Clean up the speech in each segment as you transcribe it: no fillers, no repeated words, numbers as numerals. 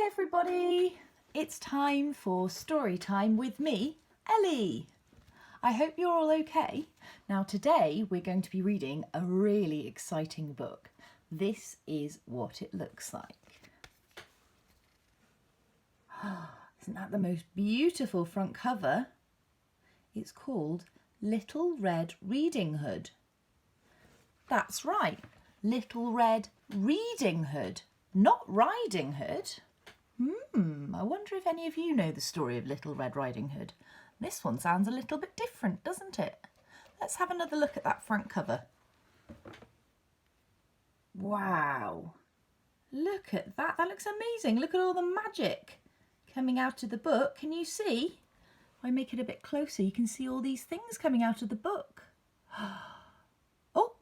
Hi everybody! It's time for story time with me, Ellie. I hope you're all okay. Now today we're going to be reading a really exciting book. This is what it looks like. Isn't that the most beautiful front cover? It's called Little Red Reading Hood. That's right, Little Red Reading Hood, not Riding Hood. I wonder if any of you know the story of Little Red Riding Hood. This one sounds a little bit different, doesn't it? Let's have another look at that front cover. Wow, look at that. That looks amazing. Look at all the magic coming out of the book. Can you see? If I make it a bit closer, you can see all these things coming out of the book. Oh,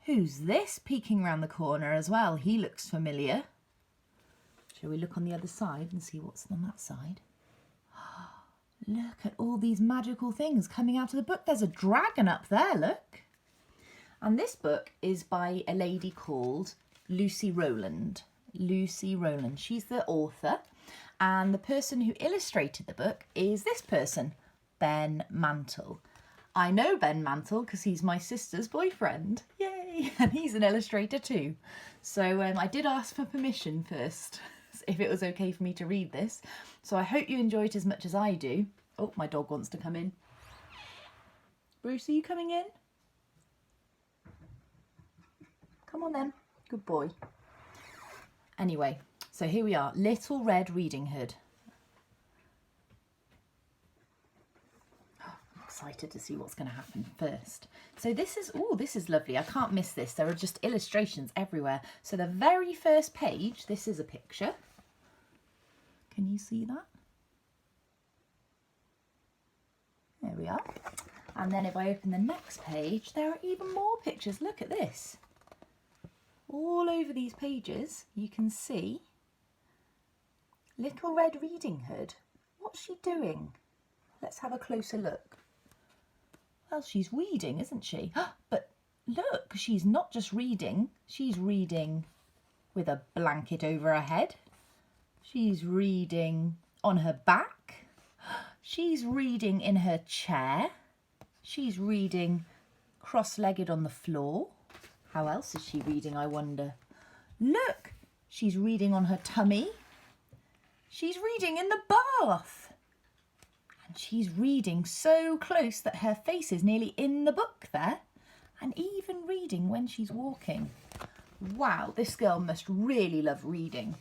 who's this peeking around the corner as well? He looks familiar. Shall we look on the other side and see what's on that side? Look at all these magical things coming out of the book. There's a dragon up there, look. And this book is by a lady called Lucy Rolland. Lucy Rolland. She's the author. And the person who illustrated the book is this person, Ben Mantle. I know Ben Mantle because he's my sister's boyfriend. Yay! And he's an illustrator too. So I did ask for permission first, if it was okay for me to read this. So I hope you enjoy it as much as I do. Oh, my dog wants to come in. Bruce, are you coming in? Come on then. Good boy. Anyway, so here we are. Little Red Reading Hood. I'm excited to see what's going to happen first. So this is lovely. I can't miss this. There are just illustrations everywhere. So the very first page, this is a picture. Can you see that? There we are. And then if I open the next page, there are even more pictures. Look at this. All over these pages, you can see Little Red Reading Hood. What's she doing? Let's have a closer look. Well, she's reading, isn't she? But look, she's not just reading. She's reading with a blanket over her head. She's reading on her back. She's reading in her chair. She's reading cross-legged on the floor. How else is she reading, I wonder? Look, she's reading on her tummy. She's reading in the bath. And she's reading so close that her face is nearly in the book there. And even reading when she's walking. Wow, this girl must really love reading.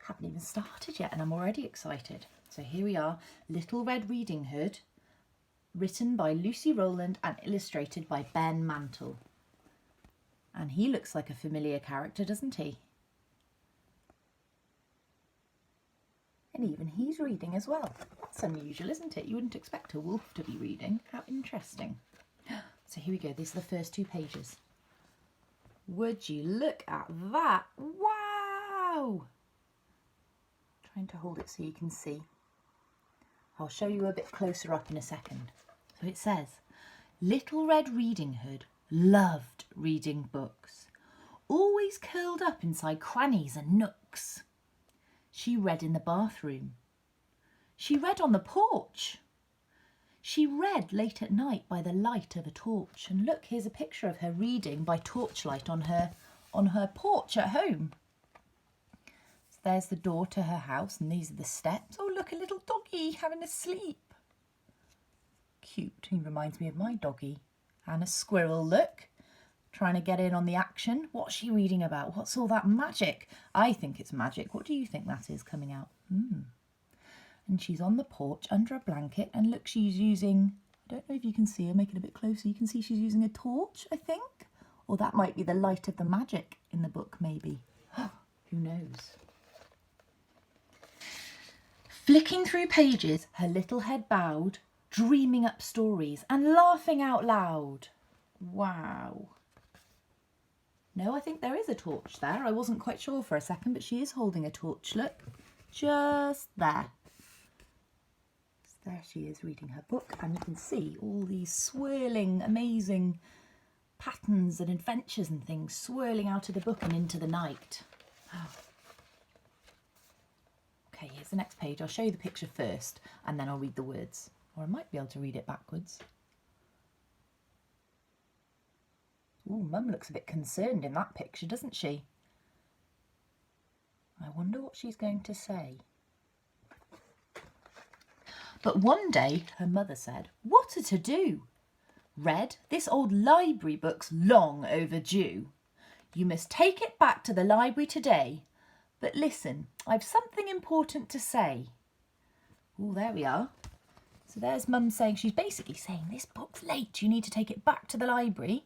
Haven't even started yet and I'm already excited. So here we are, Little Red Reading Hood, written by Lucy Rolland and illustrated by Ben Mantle. And he looks like a familiar character, doesn't he? And even he's reading as well. That's unusual, isn't it? You wouldn't expect a wolf to be reading. How interesting. So here we go, these are the first two pages. Would you look at that? Wow! Trying to hold it so you can see. I'll show you a bit closer up in a second. So it says, Little Red Reading Hood loved reading books, always curled up inside crannies and nooks. She read in the bathroom. She read on the porch. She read late at night by the light of a torch. And look, here's a picture of her reading by torchlight on her porch at home. There's the door to her house and these are the steps. Oh, look, a little doggy having a sleep. Cute. He reminds me of my doggy. And a squirrel, look, trying to get in on the action. What's she reading about? What's all that magic? I think it's magic. What do you think that is coming out? And she's on the porch under a blanket and look, she's using, I don't know if you can see her, make it a bit closer. You can see she's using a torch, I think. Or that might be the light of the magic in the book, maybe. Who knows? Flicking through pages, her little head bowed, dreaming up stories and laughing out loud. Wow. No, I think there is a torch there. I wasn't quite sure for a second, but she is holding a torch, look. Just there. So there she is reading her book, and you can see all these swirling, amazing patterns and adventures and things swirling out of the book and into the night. Okay, here's the next page. I'll show you the picture first and then I'll read the words. Or I might be able to read it backwards. Ooh, Mum looks a bit concerned in that picture, doesn't she? I wonder what she's going to say. But one day, her mother said, "What a to-do! Red, this old library book's long overdue. You must take it back to the library today. But listen, I've something important to say." Oh, there we are. So there's Mum saying, she's basically saying, this book's late. You need to take it back to the library.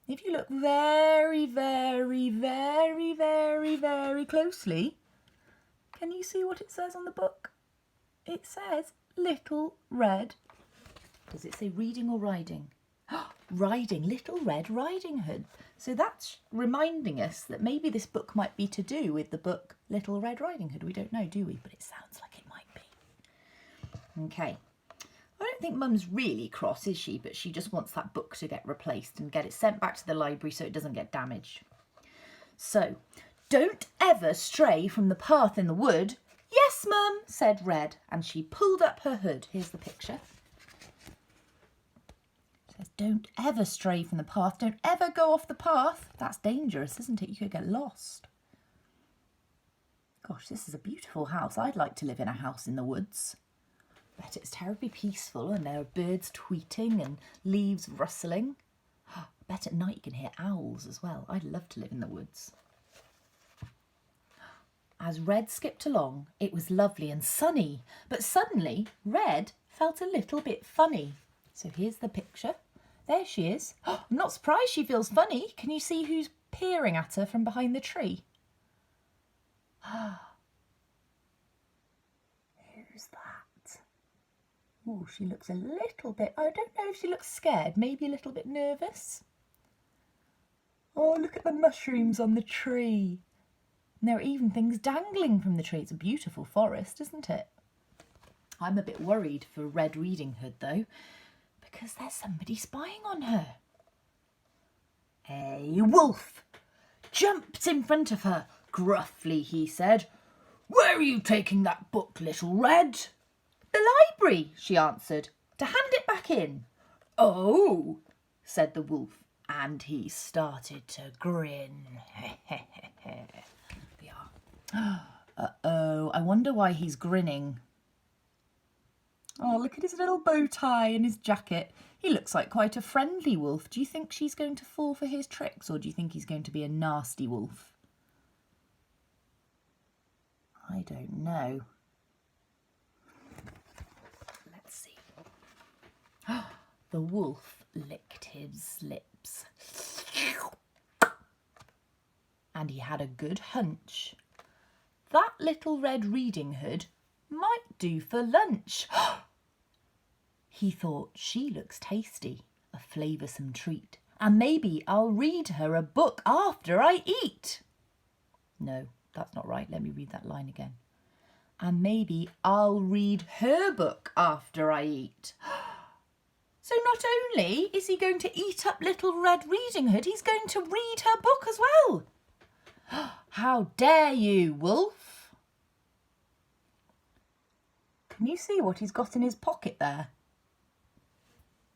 If you look very, very, very, very, very closely, can you see what it says on the book? It says Little Red. Does it say reading or riding? Riding, Little Red Riding Hood. So that's reminding us that maybe this book might be to do with the book Little Red Riding Hood. We don't know, do we? But it sounds like it might be. Okay. I don't think Mum's really cross, is she? But she just wants that book to get replaced and get it sent back to the library so it doesn't get damaged. So, don't ever stray from the path in the wood. Yes, Mum, said Red, and she pulled up her hood. Here's the picture. It says, don't ever stray from the path. Don't ever go off the path. That's dangerous, isn't it? You could get lost. Gosh, this is a beautiful house. I'd like to live in a house in the woods. Bet it's terribly peaceful and there are birds tweeting and leaves rustling. I bet at night you can hear owls as well. I'd love to live in the woods. As Red skipped along, it was lovely and sunny, but suddenly Red felt a little bit funny. So here's the picture. There she is. I'm not surprised she feels funny. Can you see who's peering at her from behind the tree? Who's that? Oh, she looks a little bit, I don't know if she looks scared, maybe a little bit nervous. Oh, look at the mushrooms on the tree. And there are even things dangling from the tree. It's a beautiful forest, isn't it? I'm a bit worried for Red Riding Hood, though, because there's somebody spying on her. A wolf jumped in front of her. Gruffly, he said, "Where are you taking that book, Little Red?" "The library," she answered, "to hand it back in." "Oh," said the wolf, and he started to grin. Uh-oh, I wonder why he's grinning. Oh, look at his little bow tie and his jacket. He looks like quite a friendly wolf. Do you think she's going to fall for his tricks, or do you think he's going to be a nasty wolf? I don't know. Let's see. The wolf licked his lips. And he had a good hunch. That Little Red Riding Hood might do for lunch. He thought, she looks tasty, a flavoursome treat, and maybe I'll read her a book after I eat. No, that's not right. Let me read that line again. And maybe I'll read her book after I eat. So not only is he going to eat up Little Red Riding Hood, he's going to read her book as well. How dare you, wolf? Can you see what he's got in his pocket there?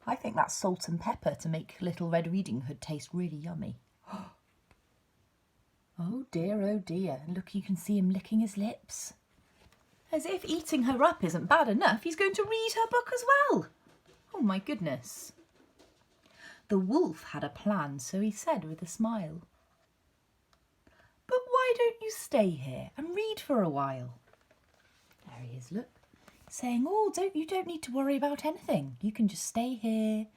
I think that's salt and pepper to make Little Red Riding Hood taste really yummy. Oh dear, and look, you can see him licking his lips. As if eating her up isn't bad enough, he's going to read her book as well. Oh my goodness. The wolf had a plan, so he said with a smile, "But why don't you stay here and read for a while?" There he is, look, saying, "Oh, you don't need to worry about anything. You can just stay here,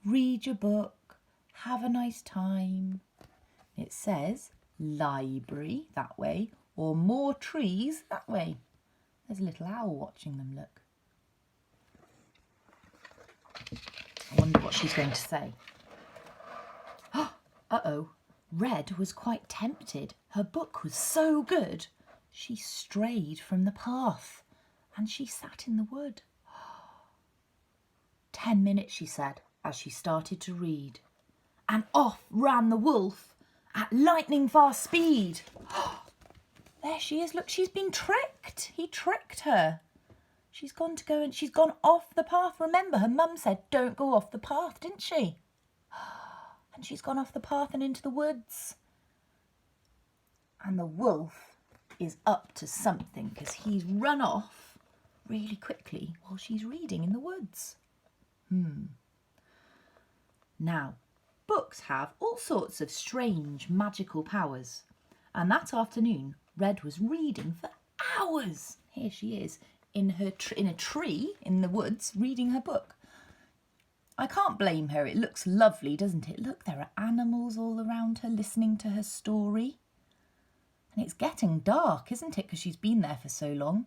read your book, have a nice time." It says library that way, or more trees that way. There's a little owl watching them, look. I wonder what she's going to say. Uh-oh. Red was quite tempted. Her book was so good. She strayed from the path and she sat in the wood. 10 minutes, she said, as she started to read. and off ran the wolf at lightning fast speed. There she is. Look, she's been tricked. He tricked her. She's gone off the path. Remember, her mum said, don't go off the path, didn't she? And she's gone off the path and into the woods. And the wolf is up to something because he's run off really quickly while she's reading in the woods. Now, books have all sorts of strange magical powers. And that afternoon, Red was reading for hours. Here she is in a tree in the woods reading her book. I can't blame her. It looks lovely, doesn't it? Look, there are animals all around her listening to her story. And it's getting dark, isn't it? Because she's been there for so long.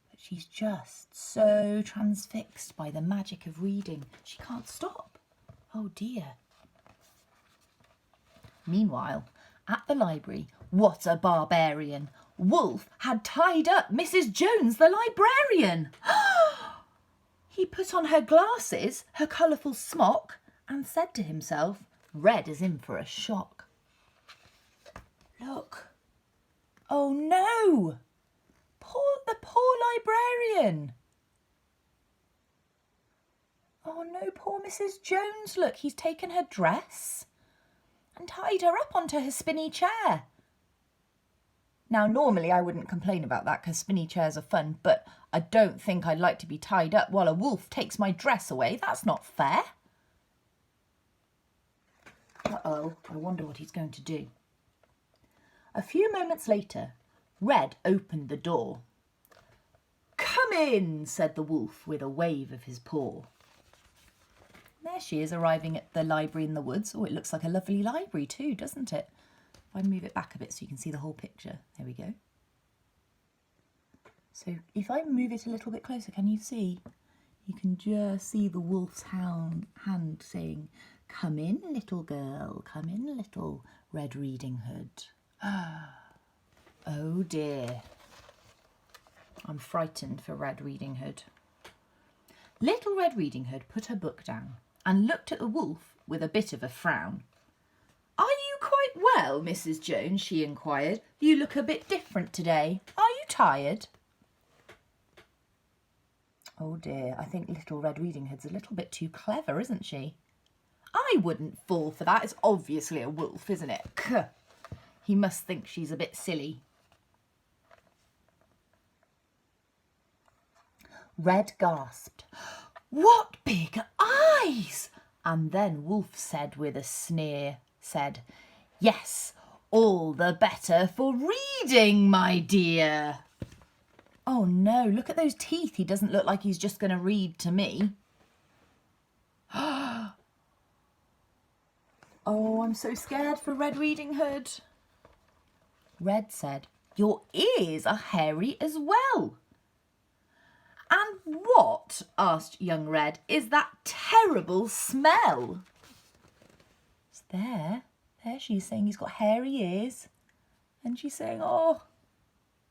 But she's just so transfixed by the magic of reading. She can't stop. Oh dear. Meanwhile, at the library, what a barbarian. Wolf had tied up Mrs. Jones, the librarian. He put on her glasses, her colourful smock, and said to himself, Red is in for a shock. Look. Oh no. The poor librarian. Oh no, poor Mrs. Jones. Look, he's taken her dress and tied her up onto her spinny chair. Now, normally I wouldn't complain about that because spinny chairs are fun, but I don't think I'd like to be tied up while a wolf takes my dress away. That's not fair. Uh-oh, I wonder what he's going to do. A few moments later, Red opened the door. Come in, said the wolf with a wave of his paw. There she is arriving at the library in the woods. Oh, it looks like a lovely library too, doesn't it? If I move it back a bit so you can see the whole picture. There we go. So if I move it a little bit closer, can you see? You can just see the wolf's hand saying, come in, little girl, come in, little Red Riding Hood. Oh dear. I'm frightened for Red Riding Hood. Little Red Riding Hood put her book down and looked at the wolf with a bit of a frown. Are you quite well, Mrs. Jones? She inquired. You look a bit different today. Are you tired? Oh dear, I think Little Red Riding Hood's a little bit too clever, isn't she? I wouldn't fall for that. It's obviously a wolf, isn't it? He must think she's a bit silly. Red gasped. What big eyes! And then Wolf said with a sneer, yes, all the better for reading, my dear. Oh no, look at those teeth. He doesn't look like he's just going to read to me. Oh, I'm so scared for Red Riding Hood. Red said, your ears are hairy as well. And what, asked young Red, is that terrible smell? It's there she's saying he's got hairy ears. And she's saying, oh,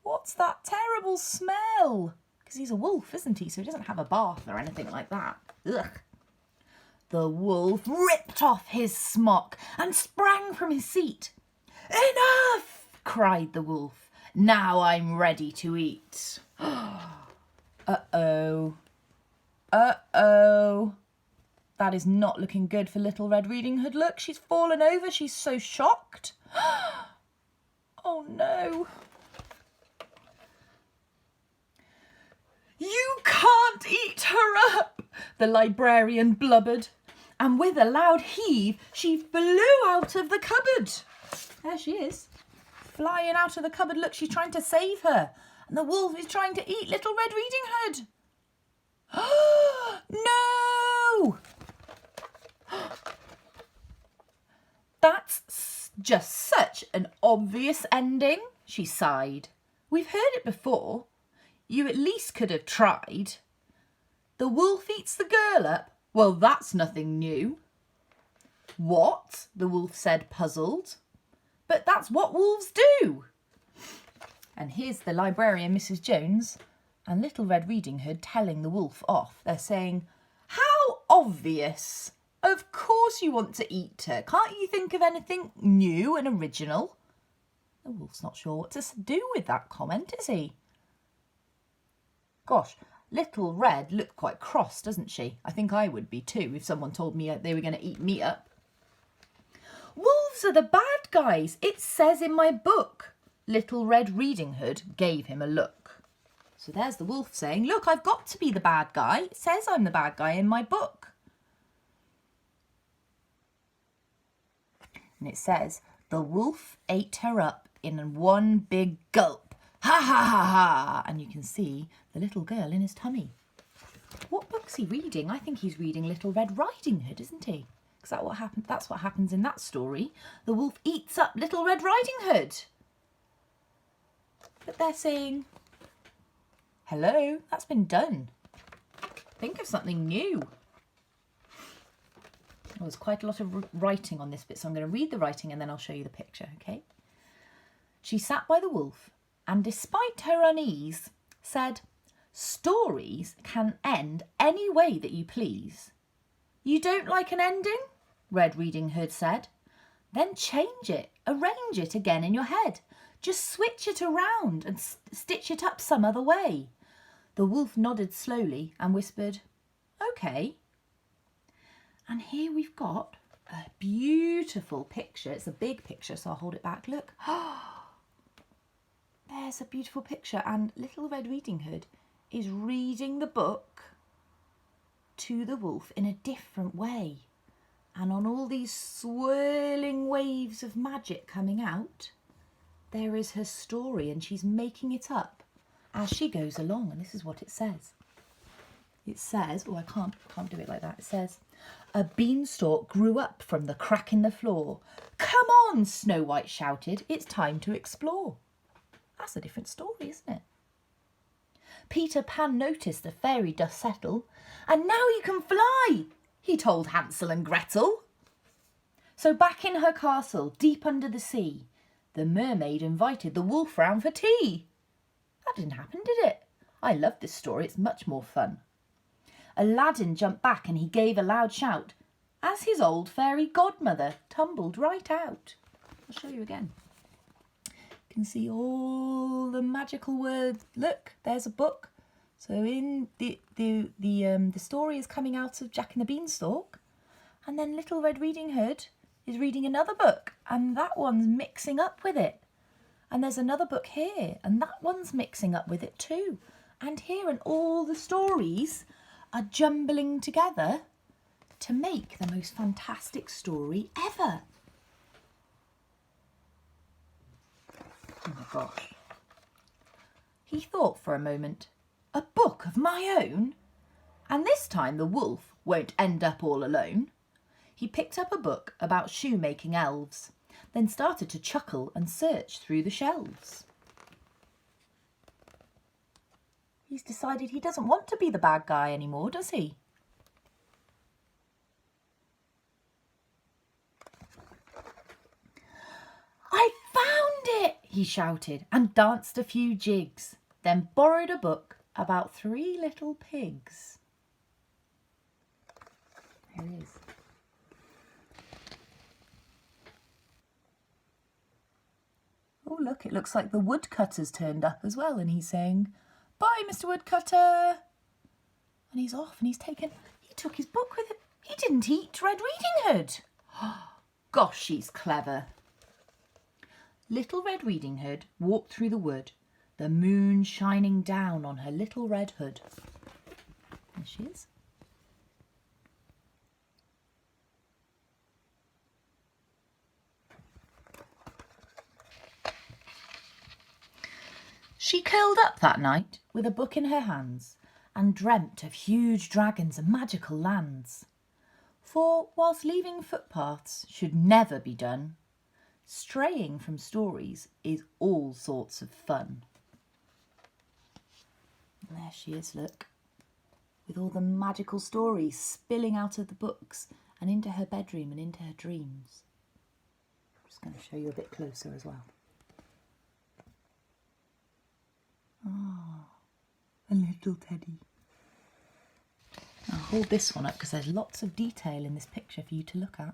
what's that terrible smell? Because he's a wolf, isn't he? So he doesn't have a bath or anything like that. Ugh. The wolf ripped off his smock and sprang from his seat. Enough! Cried the wolf. Now I'm ready to eat. Uh-oh. Uh-oh. That is not looking good for Little Red Riding Hood. Look, she's fallen over. She's so shocked. Oh, no. You can't eat her up, the librarian blubbered. And with a loud heave, she flew out of the cupboard. There she is, flying out of the cupboard. Look, she's trying to save her. And the wolf is trying to eat Little Red Riding Hood. No! That's just such an obvious ending, she sighed. We've heard it before. You at least could have tried. The wolf eats the girl up. Well, that's nothing new. What? The wolf said, puzzled. But that's what wolves do. And here's the librarian, Mrs. Jones, and Little Red Riding Hood telling the wolf off. They're saying, how obvious. Of course you want to eat her. Can't you think of anything new and original? The wolf's not sure what to do with that comment, is he? Gosh, Little Red looked quite cross, doesn't she? I think I would be too if someone told me they were going to eat me up. Wolves are the bad guys. It says in my book. Little Red Riding Hood gave him a look. So there's the wolf saying, look, I've got to be the bad guy. It says I'm the bad guy in my book. And it says, the wolf ate her up in one big gulp. Ha ha ha ha! And you can see the little girl in his tummy. What book's he reading? I think he's reading Little Red Riding Hood, isn't he? Because that's what happens in that story. The wolf eats up Little Red Riding Hood. But they're saying, hello, that's been done. Think of something new. There's quite a lot of writing on this bit, so I'm going to read the writing and then I'll show you the picture, okay? She sat by the wolf and, despite her unease, said, stories can end any way that you please. You don't like an ending? Red Riding Hood said. Then change it, arrange it again in your head. Just switch it around and stitch it up some other way. The wolf nodded slowly and whispered, okay. And here we've got a beautiful picture. It's a big picture, so I'll hold it back. Look. There's a beautiful picture. And Little Red Riding Hood is reading the book to the wolf in a different way. And on all these swirling waves of magic coming out, there is her story, and she's making it up as she goes along. And this is what it says. It says, oh, I can't do it like that. It says, a beanstalk grew up from the crack in the floor. Come on, Snow White shouted. It's time to explore. That's a different story, isn't it? Peter Pan noticed the fairy dust settle. And now you can fly, he told Hansel and Gretel. So back in her castle, deep under the sea, the mermaid invited the wolf round for tea. That didn't happen, did it? I love this story. It's much more fun. Aladdin jumped back and he gave a loud shout as his old fairy godmother tumbled right out. I'll show you again. You can see all the magical words. Look, there's a book. So in the story is coming out of Jack and the Beanstalk, and then Little Red Riding Hood is reading another book, and that one's mixing up with it. And there's another book here, and that one's mixing up with it too. And here, and all the stories are jumbling together to make the most fantastic story ever. Oh my gosh. He thought for a moment, a book of my own? And this time the wolf won't end up all alone. He picked up a book about shoemaking elves, then started to chuckle and search through the shelves. He's decided he doesn't want to be the bad guy anymore, does he? I found it, he shouted and danced a few jigs, then borrowed a book about 3 little pigs. There it is. Oh, look, it looks like the woodcutter's turned up as well, and he's saying, bye, Mr. Woodcutter. And he's off, and he took his book with him. He didn't eat Red Riding Hood. Gosh, she's clever. Little Red Riding Hood walked through the wood, the moon shining down on her little red hood. There she is. She curled up that night with a book in her hands and dreamt of huge dragons and magical lands. For whilst leaving footpaths should never be done, straying from stories is all sorts of fun. And there she is, look, with all the magical stories spilling out of the books and into her bedroom and into her dreams. I'm just going to show you a bit closer as well. Ah, a little teddy. I'll hold this one up because there's lots of detail in this picture for you to look at.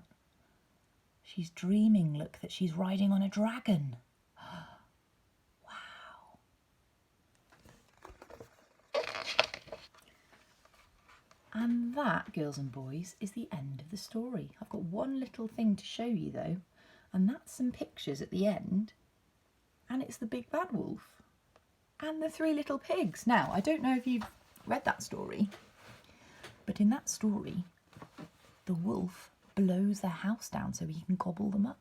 She's dreaming, look, that she's riding on a dragon. Wow. And that, girls and boys, is the end of the story. I've got one little thing to show you though, and that's some pictures at the end, and it's the big bad wolf and the 3 little pigs. Now, I don't know if you've read that story, but in that story, the wolf blows their house down so he can gobble them up.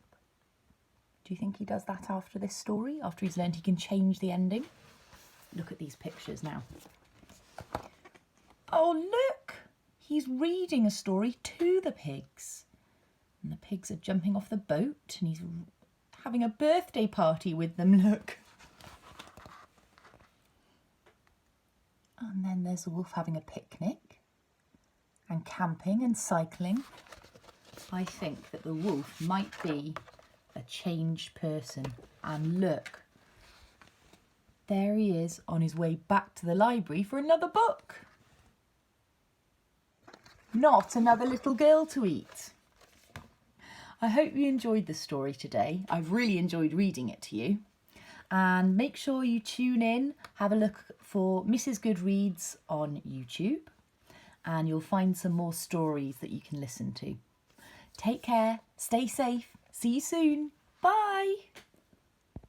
Do you think he does that after this story, after he's learned he can change the ending? Look at these pictures now. Oh, look! He's reading a story to the pigs. And the pigs are jumping off the boat and he's having a birthday party with them, look. And then there's the wolf having a picnic and camping and cycling. I think that the wolf might be a changed person. And look, there he is on his way back to the library for another book. Not another little girl to eat. I hope you enjoyed the story today. I've really enjoyed reading it to you. And make sure you tune in, have a look for Mrs. Goode Reads on YouTube, and you'll find some more stories that you can listen to. Take care, stay safe, see you soon, bye!